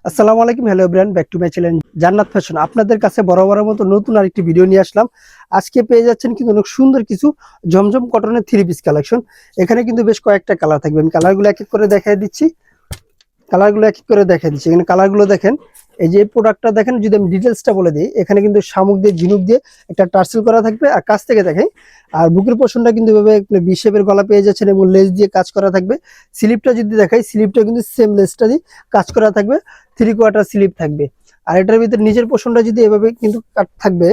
আসসালামু আলাইকুম, hello everyone, back to my channel জান্নাত ফ্যাশন। আপনাদের কাছে বরাবরের মতো নতুন আরেকটি ভিডিও নিয়ে আসলাম। আজকে পেয়ে যাচ্ছেন কিন্তু অনেক সুন্দর কিছু জমজম কটনের 3 পিস কালেকশন। এখানে কিন্তু বেশ কয়েকটা কালার থাকবে, আমি কালারগুলো এক এক করে দেখাই দিচ্ছি। এখানে কালারগুলো দেখেন। এই যে প্রোডাক্টটা দেখেন, যদি আমি ডিটেলসটা বলে দিই, এখানে কিন্তু শামুক দিয়ে ঝিনুক দিয়ে একটা টার্সেল করা থাকবে। আর কাছ থেকে দেখাই, আর বুকের পোর্শনটা কিন্তু এভাবে বি শেপের গলা পেয়ে যাচ্ছেন এবং লেস দিয়ে কাজ করা থাকবে। স্লিপটা যদি দেখাই, স্লিপটা কিন্তু সেম লেসটা দিয়ে কাজ করা থাকবে, 3/4 স্লিপ থাকবে। আর এটার ভিতরে নিচের পোর্শনটা যদি এভাবে কিন্তু কাট থাকবে।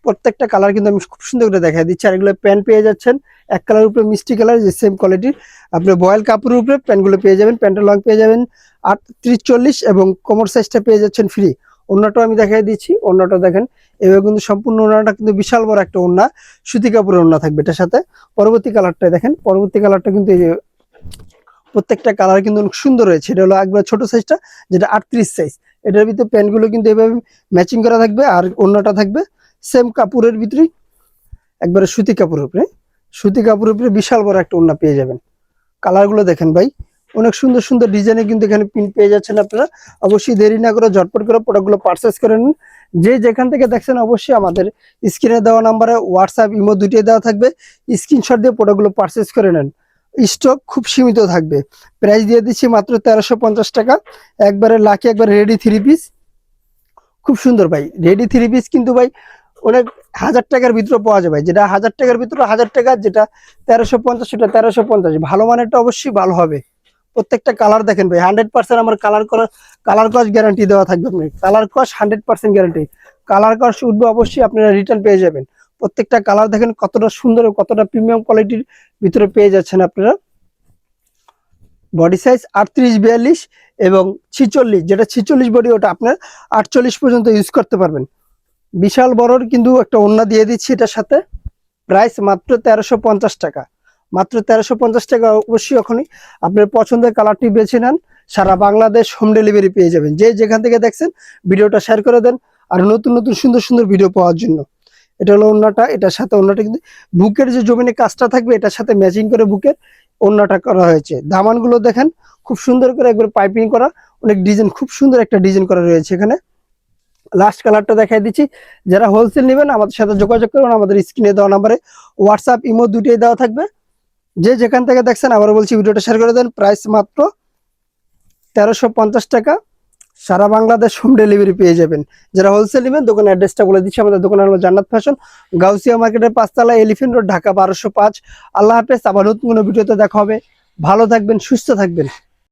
প্রত্যেকটা কালার কিন্তু আমি খুব সুন্দর করে দেখা দিচ্ছি। আর এগুলো প্যান্ট পেয়ে যাচ্ছেন এক কালার উপরে মিষ্টি কালার, যে সেম কোয়ালিটির আপনার বয়েল কাপড়ের উপরে প্যান্টগুলো পেয়ে যাবেন। প্যান্টের লং পেয়ে যাবেন 38-40 এবং কোমর সাইজটা পেয়ে যাচ্ছেন ফ্রি। ওড়নাটাও আমি দেখাই দিচ্ছি, ওড়নাটা দেখেন এভাবে কিন্তু সম্পূর্ণ ওড়নাটা কিন্তু বিশাল বড় একটা ওড়না, সুতি কাপড়ের ওড়না থাকবে এটার সাথে। পরবর্তী কালারটা দেখেন, পরবর্তী কালারটা কিন্তু এই যে প্রত্যেকটা কালার কিন্তু অনেক সুন্দর রয়েছে। এটা হলো একবার ছোট সাইজটা, যেটা 38 সাইজ। এটার ভিতরে প্যান্টগুলো কিন্তু এভাবে ম্যাচিং করা থাকবে, আর ওড়নাটা থাকবে সেম কাপড়ের ভিতরেই, একবারে সুতি কাপড়ের উপরে বিশাল বড় একটা ওড়না পেয়ে যাবেন। কালারগুলো দেখেন ভাই, অনেক সুন্দর সুন্দর ডিজাইনে কিন্তু এখানে প্রিন্ট পেয়ে যাচ্ছেন আপনারা। অবশ্যই দেরি না করে ঝটপট করে প্রোডাক্টগুলো পারচেস করে নিন। যে যেখান থেকে দেখছেন অবশ্যই আমাদের স্ক্রিনে দেওয়া নাম্বারে হোয়াটসঅ্যাপ ইমো দুইটাই দেওয়া থাকবে, স্ক্রিনশট দিয়ে প্রোডাক্টগুলো পারচেস করে নেন। স্টক খুব সীমিত থাকবে। প্রাইস দিয়ে দিচ্ছি মাত্র 1350 টাকা। একবারে লাকি, একবারে রেডি 3 পিস, খুব সুন্দর ভাই। রেডি 3 পিস কিন্তু ভাই অনেক 1000 টাকার ভিতরে পাওয়া যাবে। যেটা 1000 টাকার ভিতরে 1000 টাকা, যেটা 1350 সেটা 1350। ভালো মানেরটা অবশ্যই ভালো হবে। প্রত্যেকটা কালার দেখেন ভাই, 100% আমার কালার কস গ্যারান্টি দেওয়া থাকবে। আপনি কালার কস 100% গ্যারান্টি। কালার কস উঠবে অবশ্যই, আপনারা রিটার্ন পেয়ে যাবেন। প্রত্যেকটা কালার দেখেন কতটা সুন্দর, কতটা প্রিমিয়াম কোয়ালিটির ভিতরে পেয়ে যাচ্ছেন আপনারা। বডি সাইজ 38-42 এবং 46, যেটা 46 বডি, ওটা আপনার 48 পর্যন্ত ইউজ করতে পারবেন। বিশাল বড়র কিন্তু একটা ওড়না দিয়ে দিচ্ছি এটার সাথে। প্রাইস মাত্র 1350 টাকা। মাত্র 1350 টাকা। অবশ্যই এখনই আপনার পছন্দের কালারটি বেছে নেন। সারা বাংলাদেশ হোম ডেলিভারি পেয়ে যাবেন। যে যেখান থেকে দেখছেন ভিডিওটা শেয়ার করে দেন, আর নতুন নতুন সুন্দর সুন্দর ভিডিও পাওয়ার জন্য। এটা হলো ওড়নাটা, এটার সাথে ওড়নাটা কিন্তু বুকের যে জমিনে কাজটা থাকবে এটার সাথে ম্যাচিং করে বুকের ওড়নাটা করা হয়েছে। দামানগুলো দেখেন খুব সুন্দর করে একবার পাইপিং করা, অনেক ডিজাইন, খুব সুন্দর একটা ডিজাইন করা রয়েছে এখানে। লাস্ট কালারটা দেখাই দিচ্ছি। যারা হোলসেল নেবেন আমাদের সাথে যোগাযোগ করুন, আমাদের স্ক্রিনে দেওয়া নাম্বারে হোয়াটসঅ্যাপ ইমো দুটোই দেওয়া থাকবে। যে যেখান থেকে দেখছেন আবার বলছি ভিডিওটা শেয়ার করে দেন। প্রাইস মাত্র 1350 টাকা। সারা বাংলাদেশ হোম ডেলিভারি পেয়ে যাবেন। যারা হোলসেল নেবেন দোকানের অ্যাড্রেসটা বলে দিচ্ছি। আমাদের দোকান হলো জান্নাত ফ্যাশন, গাউসিয়া মার্কেটের 5 তলা, এলিফ্যান্ট রোড, ঢাকা 1205। আল্লাহ হাফেজ। আবার নতুন কোনো ভিডিওতে দেখা হবে। ভালো থাকবেন, সুস্থ থাকবেন।